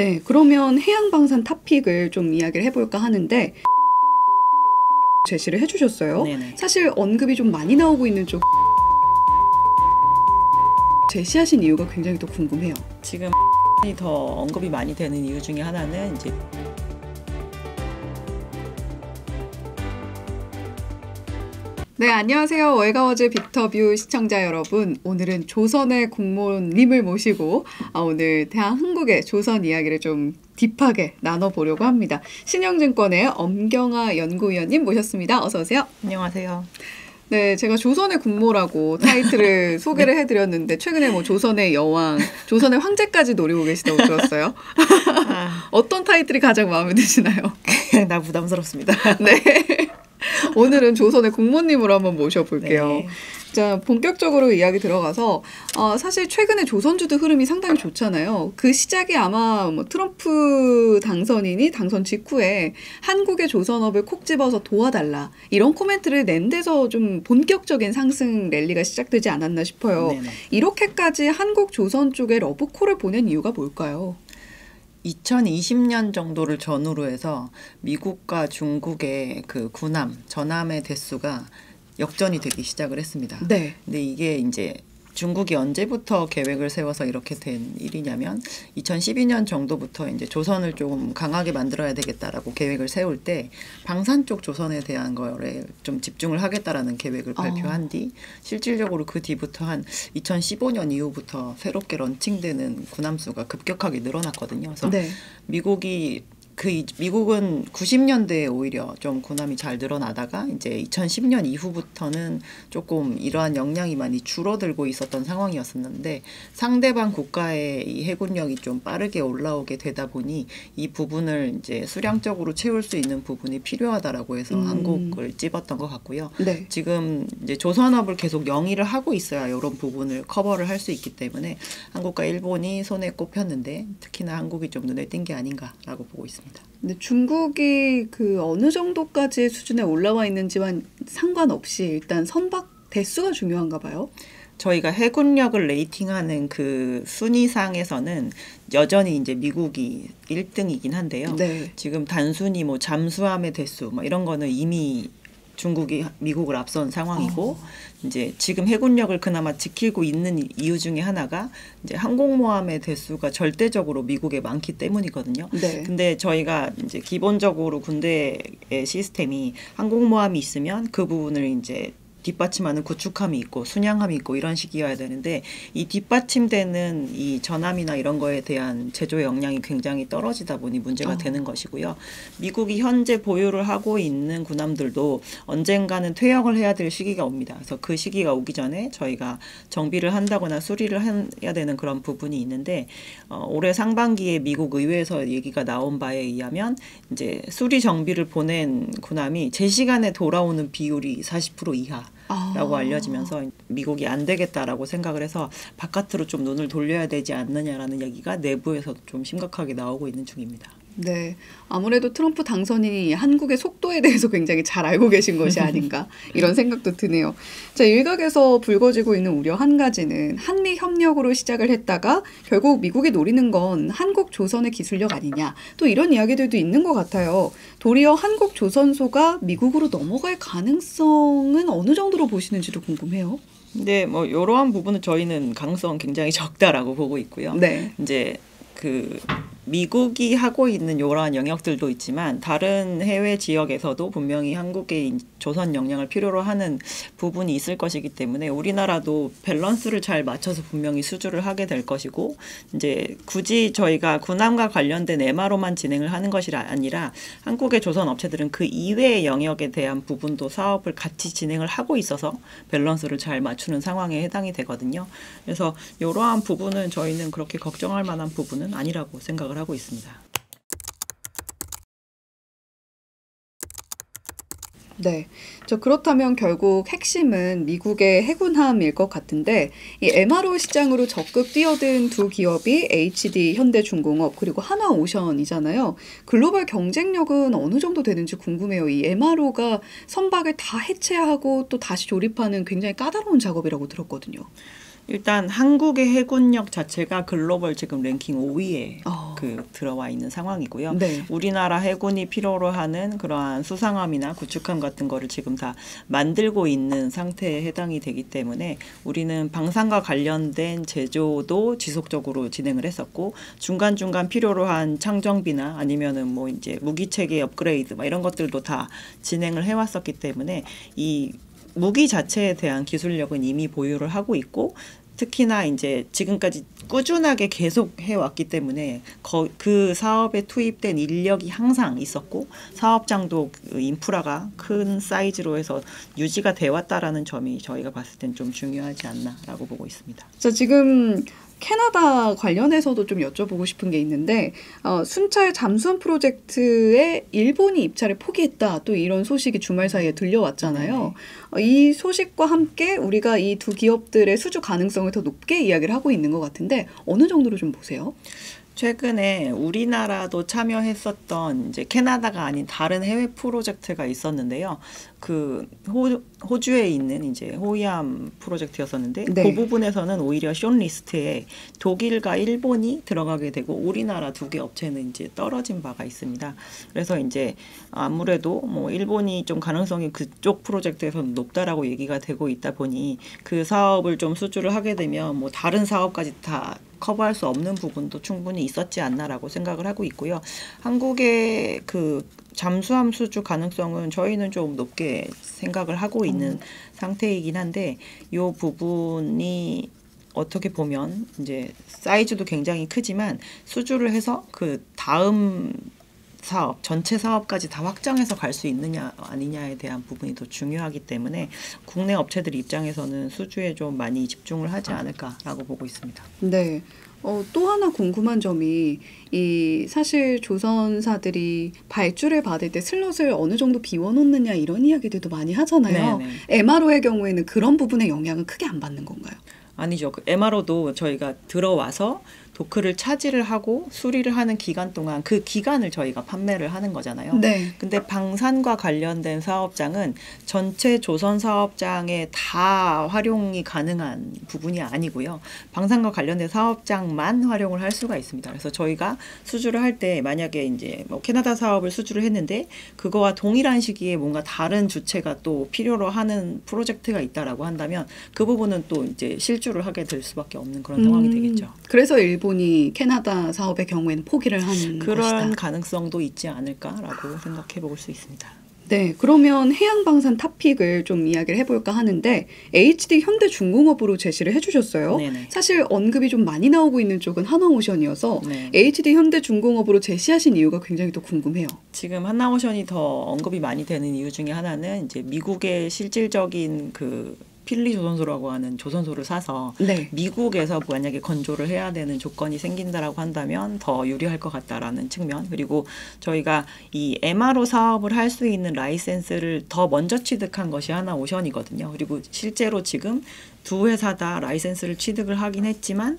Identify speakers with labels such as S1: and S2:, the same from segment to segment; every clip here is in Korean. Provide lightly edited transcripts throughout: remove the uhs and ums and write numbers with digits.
S1: 네, 그러면 해양방산 탑픽을 좀 이야기를 해볼까 하는데 제시를 해주셨어요.
S2: 네네.
S1: 사실 언급이 좀 많이 나오고 있는 쪽 제시하신 이유가 굉장히 또 궁금해요.
S2: 지금 더 언급이 많이 되는 이유 중에 하나는 이제
S1: 네, 안녕하세요. 월가워즈 빅터뷰 시청자 여러분. 오늘은 조선의 국모님을 모시고 오늘 대한항공의 조선 이야기를 좀 딥하게 나눠보려고 합니다. 신영증권의 엄경아 연구위원님 모셨습니다. 어서 오세요.
S2: 안녕하세요.
S1: 네, 제가 조선의 국모라고 타이틀을 소개를 해드렸는데 최근에 뭐 조선의 여왕, 조선의 황제까지 노리고 계시다고 들었어요. 어떤 타이틀이 가장 마음에 드시나요?
S2: 나 부담스럽습니다.
S1: 네. 오늘은 조선의 국모님으로 한번 모셔볼게요.
S2: 네.
S1: 자, 본격적으로 이야기 들어가서 사실 최근에 조선주도 흐름이 상당히 좋잖아요. 그 시작이 아마 뭐 트럼프 당선인이 당선 직후에 한국의 조선업을 콕 집어서 도와달라 이런 코멘트를 낸 데서 좀 본격적인 상승 랠리가 시작되지 않았나 싶어요.
S2: 네네.
S1: 이렇게까지 한국 조선 쪽에 러브콜을 보낸 이유가 뭘까요?
S2: 2020년 정도를 전후로 해서 미국과 중국의 그 군함, 전함의 대수가 역전이 되기 시작을 했습니다.
S1: 네.
S2: 근데 이게 이제 중국이 언제부터 계획을 세워서 이렇게 된 일이냐면 2012년 정도부터 이제 조선을 좀 강하게 만들어야 되겠다라고 계획을 세울 때 방산 쪽 조선에 대한 거에 좀 집중을 하겠다라는 계획을 발표한 뒤 실질적으로 그 뒤부터 한 2015년 이후부터 새롭게 런칭되는 군함수가 급격하게 늘어났거든요. 그래서
S1: 네.
S2: 미국은 90년대에 오히려 좀 군함이 잘 늘어나다가 이제 2010년 이후부터는 조금 이러한 역량이 많이 줄어들고 있었던 상황이었었는데 상대방 국가의 이 해군력이 좀 빠르게 올라오게 되다 보니 이 부분을 이제 수량적으로 채울 수 있는 부분이 필요하다라고 해서 한국을 찝었던 것 같고요.
S1: 네.
S2: 지금 이제 조선업을 계속 영위를 하고 있어야 이런 부분을 커버를 할 수 있기 때문에 한국과 일본이 손에 꼽혔는데 특히나 한국이 좀 눈에 띈 게 아닌가라고 보고 있습니다.
S1: 근데 중국이 그 어느 정도까지의 수준에 올라와 있는지만 상관없이 일단 선박 대수가 중요한가 봐요.
S2: 저희가 해군력을 레이팅하는 그 순위상에서는 여전히 이제 미국이 1등이긴 한데요.
S1: 네.
S2: 지금 단순히 뭐 잠수함의 대수 뭐 이런 거는 이미 중국이 미국을 앞선 상황이고 이제 지금 해군력을 그나마 지키고 있는 이유 중에 하나가 이제 항공모함의 대수가 절대적으로 미국에 많기 때문이거든요.
S1: 네.
S2: 근데 저희가 이제 기본적으로 군대의 시스템이 항공모함이 있으면 그 부분을 이제 뒷받침하는 구축함이 있고 순양함이 있고 이런 식이어야 되는데 이 뒷받침되는 이 전함이나 이런 거에 대한 제조 역량이 굉장히 떨어지다 보니 문제가 되는 것이고요. 미국이 현재 보유를 하고 있는 군함들도 언젠가는 퇴역을 해야 될 시기가 옵니다. 그래서 그 시기가 오기 전에 저희가 정비를 한다거나 수리를 해야 되는 그런 부분이 있는데 올해 상반기에 미국 의회에서 얘기가 나온 바에 의하면 이제 수리 정비를 보낸 군함이 제 시간에 돌아오는 비율이 40% 이하. 라고 알려지면서 미국이 안 되겠다라고 생각을 해서 바깥으로 좀 눈을 돌려야 되지 않느냐라는 얘기가 내부에서도 좀 심각하게 나오고 있는 중입니다.
S1: 네, 아무래도 트럼프 당선인이 한국의 속도에 대해서 굉장히 잘 알고 계신 것이 아닌가 이런 생각도 드네요. 자, 일각에서 불거지고 있는 우려 한 가지는 한미 협력으로 시작을 했다가 결국 미국이 노리는 건 한국 조선의 기술력 아니냐 또 이런 이야기들도 있는 것 같아요. 도리어 한국 조선소가 미국으로 넘어갈 가능성은 어느 정도로 보시는지도 궁금해요.
S2: 네, 뭐 이러한 부분은 저희는 가능성 굉장히 적다라고 보고 있고요.
S1: 네.
S2: 이제 그 미국이 하고 있는 이러한 영역들도 있지만 다른 해외 지역에서도 분명히 한국의 조선 역량을 필요로 하는 부분이 있을 것이기 때문에 우리나라도 밸런스를 잘 맞춰서 분명히 수주를 하게 될 것이고 이제 굳이 저희가 군함과 관련된 MRO만 진행을 하는 것이 아니라 한국의 조선 업체들은 그 이외의 영역에 대한 부분도 사업을 같이 진행을 하고 있어서 밸런스를 잘 맞추는 상황에 해당이 되거든요. 그래서 이러한 부분은 저희는 그렇게 걱정할 만한 부분은 아니라고 생각을 하고 있습니다.
S1: 네. 그렇다면 결국 핵심은 미국의 해군함일 것 같은데 이 MRO 시장으로 적극 뛰어든 두 기업이 HD 현대중공업 그리고 한화오션이잖아요. 글로벌 경쟁력은 어느 정도 되는지 궁금해요. 이 MRO가 선박을 다 해체하고 또 다시 조립하는 굉장히 까다로운 작업이라고 들었거든요.
S2: 일단 한국의 해군력 자체가 글로벌 지금 랭킹 5위에 들어와 있는 상황이고요.
S1: 네.
S2: 우리나라 해군이 필요로 하는 그러한 수상함이나 구축함 같은 거를 지금 다 만들고 있는 상태에 해당이 되기 때문에 우리는 방산과 관련된 제조도 지속적으로 진행을 했었고 중간중간 필요로 한 창정비나 아니면은 뭐 이제 무기체계 업그레이드 막 이런 것들도 다 진행을 해왔었기 때문에 이 무기 자체에 대한 기술력은 이미 보유를 하고 있고 특히나 이제 지금까지 꾸준하게 계속 해왔기 때문에 그 사업에 투입된 인력이 항상 있었고 사업장도 그 인프라가 큰 사이즈로 해서 유지가 돼 왔다라는 점이 저희가 봤을 땐 좀 중요하지 않나라고 보고 있습니다.
S1: 자, 지금 캐나다 관련해서도 좀 여쭤보고 싶은 게 있는데 순찰 잠수함 프로젝트에 일본이 입찰을 포기했다. 또 이런 소식이 주말 사이에 들려왔잖아요. 이 소식과 함께 우리가 이 두 기업들의 수주 가능성을 더 높게 이야기를 하고 있는 것 같은데 어느 정도로 좀 보세요?
S2: 최근에 우리나라도 참여했었던 이제 캐나다가 아닌 다른 해외 프로젝트가 있었는데요. 그 호주에 있는 이제 호위함 프로젝트였었는데
S1: 네.
S2: 그 부분에서는 오히려 숏리스트에 독일과 일본이 들어가게 되고 우리나라 두 개 업체는 이제 떨어진 바가 있습니다. 그래서 이제 아무래도 뭐 일본이 좀 가능성이 그쪽 프로젝트에서는 높다라고 얘기가 되고 있다 보니 그 사업을 좀 수주를 하게 되면 뭐 다른 사업까지 다 커버할 수 없는 부분도 충분히 있었지 않나라고 생각을 하고 있고요. 한국의 그 잠수함 수주 가능성은 저희는 좀 높게 생각을 하고 있는 상태이긴 한데 이 부분이 어떻게 보면 이제 사이즈도 굉장히 크지만 수주를 해서 그 다음 사업, 전체 사업까지 다 확장해서 갈 수 있느냐 아니냐에 대한 부분이 더 중요하기 때문에 국내 업체들 입장에서는 수주에 좀 많이 집중을 하지 않을까라고 보고 있습니다.
S1: 네. 또 하나 궁금한 점이 사실 조선사들이 발주를 받을 때 슬롯을 어느 정도 비워놓느냐 이런 이야기들도 많이 하잖아요.
S2: 네네.
S1: MRO의 경우에는 그런 부분의 영향은 크게 안 받는 건가요?
S2: 아니죠. 그 MRO도 저희가 들어와서 도크를 차지를 하고 수리를 하는 기간 동안 그 기간을 저희가 판매를 하는 거잖아요.
S1: 네.
S2: 근데 방산과 관련된 사업장은 전체 조선 사업장에 다 활용이 가능한 부분이 아니고요. 방산과 관련된 사업장만 활용을 할 수가 있습니다. 그래서 저희가 수주를 할 때 만약에 이제 뭐 캐나다 사업을 수주를 했는데 그거와 동일한 시기에 뭔가 다른 주체가 또 필요로 하는 프로젝트가 있다라고 한다면 그 부분은 또 이제 실주를 하게 될 수밖에 없는 그런 상황이 되겠죠.
S1: 그래서 일본이 캐나다 사업의 경우에는 포기를 한
S2: 그런
S1: 것이다.
S2: 가능성도 있지 않을까라고 생각해 볼 수 있습니다.
S1: 네, 그러면 해양방산 탑픽을 좀 이야기를 해볼까 하는데 HD 현대중공업으로 제시를 해주셨어요.
S2: 네네.
S1: 사실 언급이 좀 많이 나오고 있는 쪽은 하나오션이어서
S2: 네.
S1: HD 현대중공업으로 제시하신 이유가 굉장히 또 궁금해요.
S2: 지금 하나오션이 더 언급이 많이 되는 이유 중에 하나는 이제 미국의 실질적인 그 필리 조선소라고 하는 조선소를 사서
S1: 네.
S2: 미국에서 만약에 건조를 해야 되는 조건이 생긴다라고 한다면 더 유리할 것 같다라는 측면, 그리고 저희가 이 MRO 사업을 할 수 있는 라이센스를 더 먼저 취득한 것이 하나오션이거든요. 그리고 실제로 지금 두 회사 다 라이센스를 취득을 하긴 했지만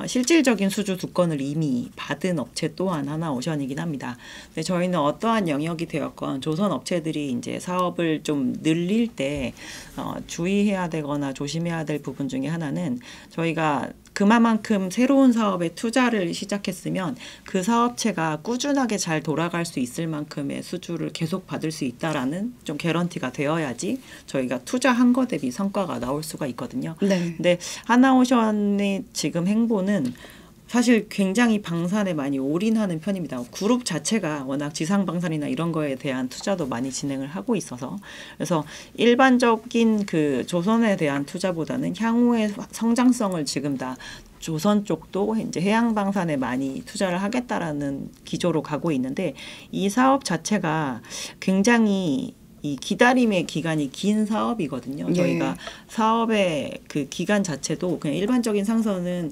S2: 실질적인 수주 두 건을 이미 받은 업체 또한 하나오션이긴 합니다. 근데 저희는 어떠한 영역이 되었건 조선 업체들이 이제 사업을 좀 늘릴 때 주의해야 되거나 조심해야 될 부분 중에 하나는 저희가 그만큼 새로운 사업에 투자를 시작했으면 그 사업체가 꾸준하게 잘 돌아갈 수 있을 만큼의 수주를 계속 받을 수 있다라는 좀 개런티가 되어야지 저희가 투자한 거 대비 성과가 나올 수가 있거든요.
S1: 네.
S2: 근데 하나오션의 지금 행보는 사실 굉장히 방산에 많이 올인하는 편입니다. 그룹 자체가 워낙 지상방산이나 이런 거에 대한 투자도 많이 진행을 하고 있어서 그래서 일반적인 그 조선에 대한 투자보다는 향후의 성장성을 지금 다 조선 쪽도 이제 해양방산에 많이 투자를 하겠다라는 기조로 가고 있는데 이 사업 자체가 굉장히 이 기다림의 기간이 긴 사업이거든요. 저희가 사업의 그 기간 자체도 그냥 일반적인 상선은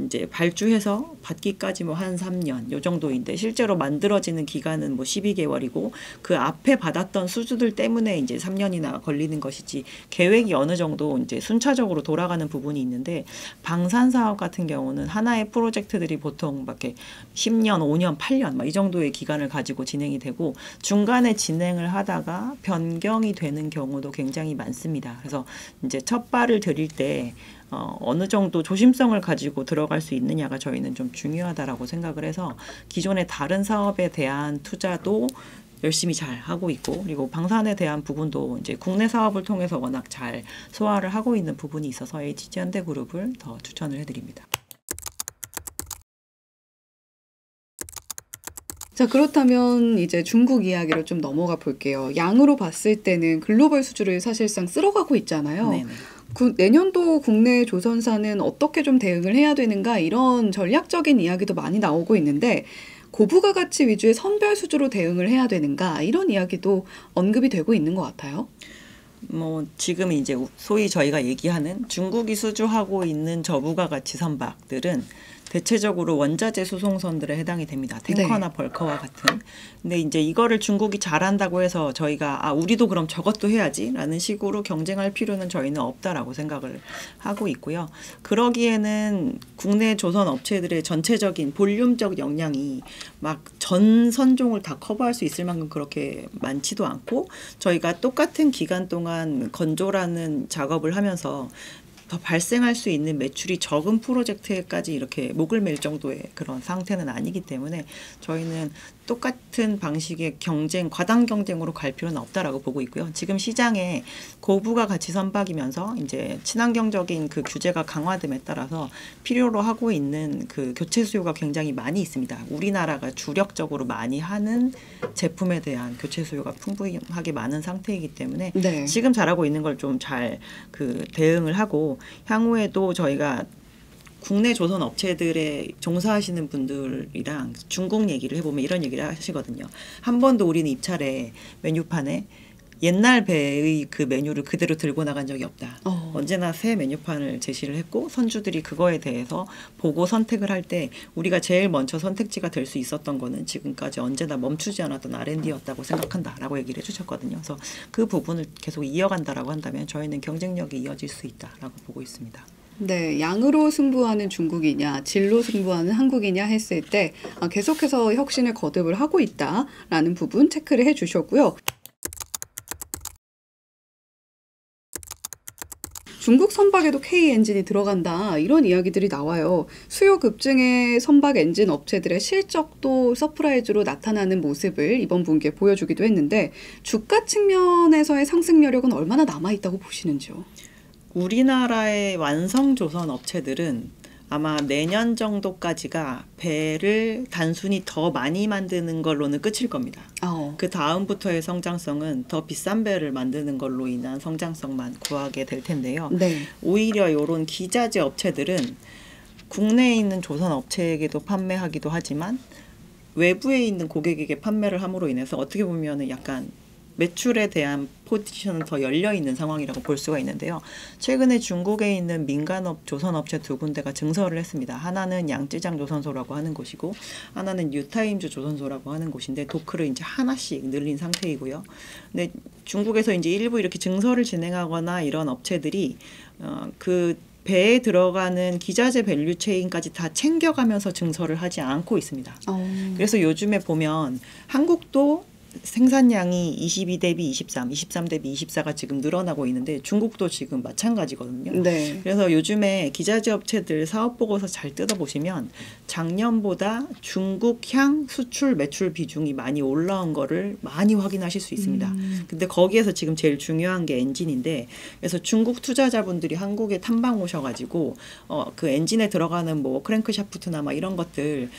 S2: 이제 발주해서 받기까지 뭐 한 3년 요 정도인데 실제로 만들어지는 기간은 뭐 12개월이고 그 앞에 받았던 수주들 때문에 이제 3년이나 걸리는 것이지 계획이 어느 정도 이제 순차적으로 돌아가는 부분이 있는데 방산 사업 같은 경우는 하나의 프로젝트들이 보통 막 이렇게 10년, 5년, 8년 막 이 정도의 기간을 가지고 진행이 되고 중간에 진행을 하다가 변경이 되는 경우도 굉장히 많습니다. 그래서 이제 첫 발을 들일 때 어느 정도 조심성을 가지고 들어갈 수 있느냐가 저희는 좀 중요하다라고 생각을 해서 기존의 다른 사업에 대한 투자도 열심히 잘 하고 있고, 그리고 방산에 대한 부분도 이제 국내 사업을 통해서 워낙 잘 소화를 하고 있는 부분이 있어서 HG현대그룹을 더 추천을 해드립니다.
S1: 자, 그렇다면 이제 중국 이야기로 좀 넘어가 볼게요. 양으로 봤을 때는 글로벌 수주를 사실상 쓸어가고 있잖아요.
S2: 네네.
S1: 내년도 국내 조선사는 어떻게 좀 대응을 해야 되는가, 이런 전략적인 이야기도 많이 나오고 있는데, 고부가 가치 위주의 선별 수주로 대응을 해야 되는가, 이런 이야기도 언급이 되고 있는 것 같아요.
S2: 뭐 지금 이제 소위 저희가 얘기하는 중국이 수주하고 있는 저부가 가치 선박들은 대체적으로 원자재 수송선들에 해당이 됩니다. 탱커나
S1: 네.
S2: 벌커와 같은. 근데 이제 이거를 중국이 잘한다고 해서 저희가 우리도 그럼 저것도 해야지라는 식으로 경쟁할 필요는 저희는 없다라고 생각을 하고 있고요. 그러기에는 국내 조선 업체들의 전체적인 볼륨적 역량이 막 전 선종을 다 커버할 수 있을 만큼 그렇게 많지도 않고, 저희가 똑같은 기간 동안 건조라는 작업을 하면서 더 발생할 수 있는 매출이 적은 프로젝트에까지 이렇게 목을 맬 정도의 그런 상태는 아니기 때문에 저희는 똑같은 방식의 경쟁, 과당 경쟁으로 갈 필요는 없다라고 보고 있고요. 지금 시장에 고부가 가치 선박이면서 이제 친환경적인 그 규제가 강화됨에 따라서 필요로 하고 있는 그 교체 수요가 굉장히 많이 있습니다. 우리나라가 주력적으로 많이 하는 제품에 대한 교체 수요가 풍부하게 많은 상태이기 때문에
S1: 네.
S2: 지금 잘하고 있는 걸 좀 잘 그 대응을 하고, 향후에도 저희가 국내 조선 업체들에 종사하시는 분들이랑 중국 얘기를 해보면 이런 얘기를 하시거든요. 한 번도 우리는 입찰에 메뉴판에 옛날 배의 그 메뉴를 그대로 들고 나간 적이 없다. 언제나 새 메뉴판을 제시를 했고, 선주들이 그거에 대해서 보고 선택을 할 때 우리가 제일 먼저 선택지가 될 수 있었던 거는 지금까지 언제나 멈추지 않았던 R&D였다고 생각한다라고 얘기를 해주셨거든요. 그래서 그 부분을 계속 이어간다라고 한다면 저희는 경쟁력이 이어질 수 있다라고 보고 있습니다.
S1: 네, 양으로 승부하는 중국이냐, 질로 승부하는 한국이냐 했을 때 계속해서 혁신을 거듭을 하고 있다라는 부분 체크를 해주셨고요. 중국 선박에도 K 엔진이 들어간다, 이런 이야기들이 나와요. 수요 급증의 선박 엔진 업체들의 실적도 서프라이즈로 나타나는 모습을 이번 분기에 보여주기도 했는데, 주가 측면에서의 상승 여력은 얼마나 남아있다고 보시는지요?
S2: 우리나라의 완성 조선 업체들은 아마 내년 정도까지가 배를 단순히 더 많이 만드는 걸로는 끝일 겁니다. 그 다음부터의 성장성은 더 비싼 배를 만드는 걸로 인한 성장성만 구하게 될 텐데요.
S1: 네.
S2: 오히려 이런 기자재 업체들은 국내에 있는 조선 업체에게도 판매하기도 하지만 외부에 있는 고객에게 판매를 함으로 인해서 어떻게 보면 약간 매출에 대한 포지션은 더 열려있는 상황이라고 볼 수가 있는데요. 최근에 중국에 있는 민간업 조선업체 두 군데가 증설을 했습니다. 하나는 양쯔장 조선소라고 하는 곳이고, 하나는 뉴타임즈 조선소라고 하는 곳인데 도크를 이제 하나씩 늘린 상태이고요. 근데 중국에서 이제 일부 이렇게 증설을 진행하거나 이런 업체들이 그 배에 들어가는 기자재 밸류 체인까지 다 챙겨가면서 증설을 하지 않고 있습니다. 그래서 요즘에 보면 한국도 생산량이 22 대비 23, 23 대비 24가 지금 늘어나고 있는데 중국도 지금 마찬가지거든요.
S1: 네.
S2: 그래서 요즘에 기자재 업체들 사업 보고서 잘 뜯어보시면 작년보다 중국향 수출 매출 비중이 많이 올라온 거를 많이 확인하실 수 있습니다. 근데 거기에서 지금 제일 중요한 게 엔진인데, 그래서 중국 투자자분들이 한국에 탐방 오셔가지고 그 엔진에 들어가는 뭐 크랭크샤프트나 막 이런 것들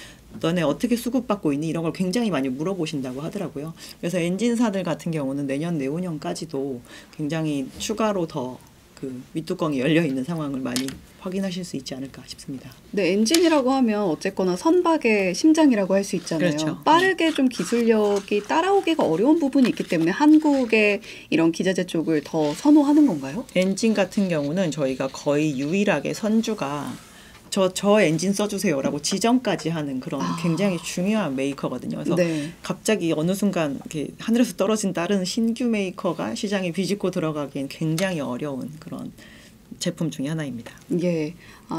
S2: 너네 어떻게 수급받고 있니? 이런 걸 굉장히 많이 물어보신다고 하더라고요. 그래서 엔진사들 같은 경우는 내년 내후년까지도 굉장히 추가로 더 그 밑뚜껑이 열려 있는 상황을 많이 확인하실 수 있지 않을까 싶습니다.
S1: 네, 엔진이라고 하면 어쨌거나 선박의 심장이라고 할 수 있잖아요.
S2: 그렇죠.
S1: 빠르게 좀 기술력이 따라오기가 어려운 부분이 있기 때문에 한국의 이런 기자재 쪽을 더 선호하는 건가요?
S2: 엔진 같은 경우는 저희가 거의 유일하게 선주가 저 엔진 써주세요라고 지정까지 하는 그런 굉장히 중요한 메이커거든요. 그래서
S1: 네.
S2: 갑자기 어느 순간 이렇게 하늘에서 떨어진 다른 신규 메이커가 시장에 비집고 들어가기엔 굉장히 어려운 그런 제품 중에 하나입니다.
S1: 예,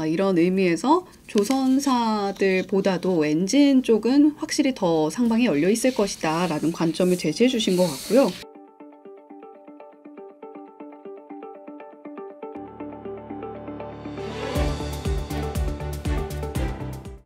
S1: 이런 의미에서 조선사들보다도 엔진 쪽은 확실히 더 상방이 열려 있을 것이다 라는 관점을 제시해 주신 것 같고요.